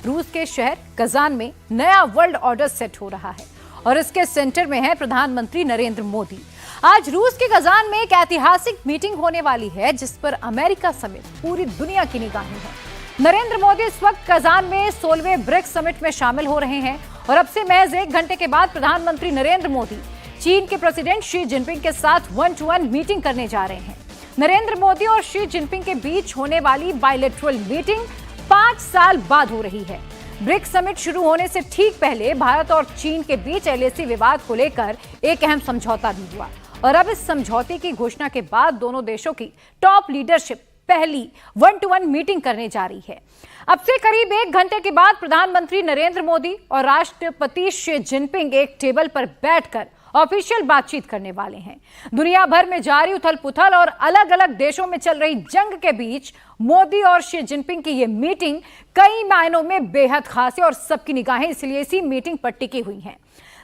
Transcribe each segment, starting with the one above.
रूस के शहर कजान में नया वर्ल्ड ऑर्डर सेट हो रहा है और इसके सेंटर में है प्रधानमंत्री नरेंद्र मोदी। आज रूस के कजान में एक ऐतिहासिक मीटिंग होने वाली है जिस पर अमेरिका समेत पूरी दुनिया की निगाहें हैं। नरेंद्र मोदी इस वक्त कजान में 16वें ब्रिक्स समिट में शामिल हो रहे हैं और अब से महज 1 घंटे के बाद प्रधानमंत्री नरेंद्र मोदी चीन के प्रेसिडेंट शी जिनपिंग के साथ 1-to-1 मीटिंग करने जा रहे हैं। नरेंद्र मोदी और शी जिनपिंग के बीच होने वाली बायलैटरल मीटिंग 5 साल बाद हो रही है। ब्रिक्स समिट शुरू होने से ठीक पहले भारत और चीन के बीच एलएसी विवाद को लेकर एक अहम समझौता भी हुआ और अब इस समझौते की घोषणा के बाद दोनों देशों की टॉप लीडरशिप पहली 1-to-1 मीटिंग करने जा रही है। अब से करीब 1 घंटे के बाद प्रधानमंत्री नरेंद्र मोदी और राष्ट्रपति शी जिनपिंग एक टेबल पर बैठकर ऑफिशियल बातचीत करने वाले हैं। दुनिया भर में जारी उथल-पुथल और अलग-अलग देशों में चल रही जंग के बीच मोदी और शी जिनपिंग की ये मीटिंग कई मायनों में बेहद खास है और सबकी निगाहें इसलिए इसी मीटिंग पर टिकी हुई हैं।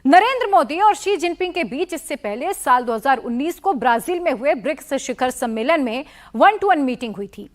नरेंद्र मोदी और शी जिनपिंग के बीच इससे पहले साल 2019 को ब्राजील में हुए ब्रिक्स शिखर सम्मेलन में 1-to-1 मीटिंग हुई थी,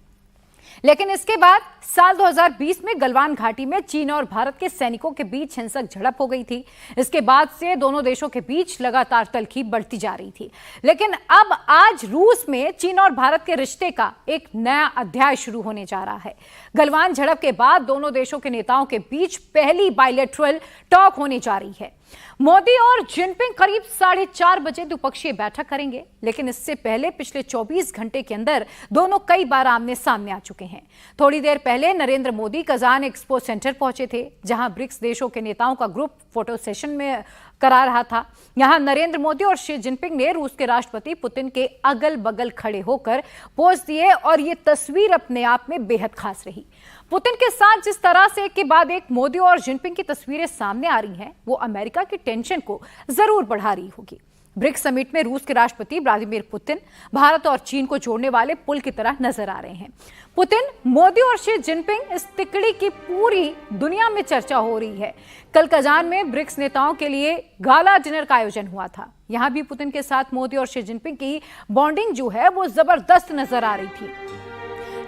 लेकिन इसके बाद साल 2020 में गलवान घाटी में चीन और भारत के सैनिकों के बीच हिंसक झड़प हो गई थी। इसके बाद से दोनों देशों के बीच लगातार तल्खी बढ़ती जा रही थी, लेकिन अब आज रूस में चीन और भारत के रिश्ते का एक नया अध्याय शुरू होने जा रहा है। गलवान झड़प के बाद दोनों देशों के नेताओं के बीच पहली बायलैटरल टॉक होने जा रही है। मोदी और जिनपिंग करीब 4:30 बजे द्विपक्षीय बैठक करेंगे, लेकिन इससे पहले पिछले 24 घंटे के अंदर दोनों कई बार आमने सामने आ चुके हैं। थोड़ी देर पहले Narendra Modi Kazan expo centre पहुंचे थे, जहां ब्रिक्स देशों के नेताओं का ग्रुप फोटो सेशन में करा रहा था। यहां नरेंद्र मोदी और शी जिनपिंग ने रूस के राष्ट्रपति पुतिन के अगल बगल खड़े होकर पोज दिए और ये तस्वीर अपने आप में बेहद खास रही। पुतिन के साथ जिस तरह से एक के बाद एक मोदी और जिनपिंग की तस्वीरें सामने आ रही हैं, वो अमेरिका की टेंशन को जरूर बढ़ा रही होगी। ब्रिक्स समिट में रूस के राष्ट्रपति व्लादिमीर पुतिन भारत और चीन को जोड़ने वाले पुल की तरह नजर आ रहे हैं। पुतिन, मोदी और शी जिनपिंग, इस तिकड़ी की पूरी दुनिया में चर्चा हो रही है। कल कजान में ब्रिक्स नेताओं के लिए गाला डिनर का आयोजन हुआ था। यहां भी पुतिन के साथ मोदी और शी जिनपिंग की बॉन्डिंग जो है वो जबरदस्त नजर आ रही थी।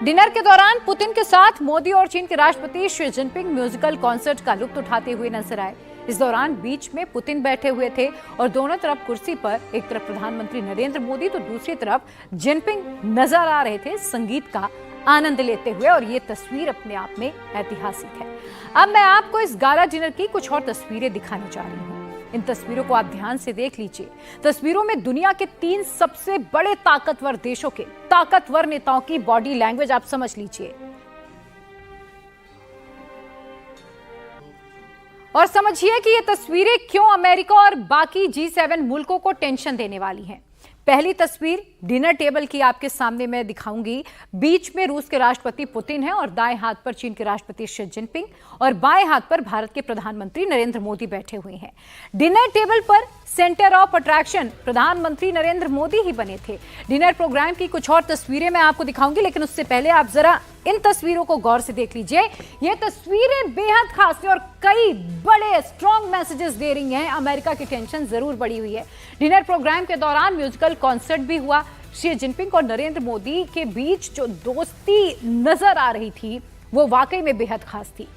डिनर के दौरान पुतिन के साथ मोदी और चीन के राष्ट्रपति शी जिनपिंग म्यूजिकल कॉन्सर्ट का लुत्फ उठाते हुए नजर आए। इस दौरान बीच में पुतिन बैठे हुए थे और दोनों तरफ कुर्सी पर एक तरफ प्रधानमंत्री नरेंद्र मोदी तो दूसरी तरफ जिनपिंग नजर आ रहे थे संगीत का आनंद लेते हुए, और ये तस्वीर अपने आप में ऐतिहासिक है। अब मैं आपको इस गाला डिनर की कुछ और तस्वीरें दिखाने जा रही हूँ। इन तस्वीरों को आप ध्यान से देख लीजिए। तस्वीरों में दुनिया के 3 सबसे बड़े ताकतवर देशों के ताकतवर नेताओं की बॉडी लैंग्वेज आप समझ लीजिए और समझिए कि ये तस्वीरें क्यों अमेरिका और बाकी G7 मुल्कों को टेंशन देने वाली हैं। पहली तस्वीर डिनर टेबल की आपके सामने मैं दिखाऊंगी। बीच में रूस के राष्ट्रपति पुतिन है और दाएं हाथ पर चीन के राष्ट्रपति शी जिनपिंग और बाएं हाथ पर भारत के प्रधानमंत्री नरेंद्र मोदी बैठे हुए हैं। डिनर टेबल पर सेंटर ऑफ अट्रैक्शन प्रधानमंत्री नरेंद्र मोदी ही बने थे। डिनर प्रोग्राम की कुछ और तस्वीरें मैं आपको दिखाऊंगी, लेकिन उससे पहले आप जरा इन तस्वीरों को गौर से देख लीजिए। ये तस्वीरें बेहद खास हैं और कई बड़े स्ट्रॉन्ग मैसेजेस दे रही हैं। अमेरिका की टेंशन जरूर बढ़ी हुई है। डिनर प्रोग्राम के दौरान म्यूजिकल कॉन्सर्ट भी हुआ। शी जिनपिंग और नरेंद्र मोदी के बीच जो दोस्ती नजर आ रही थी वो वाकई में बेहद खास थी।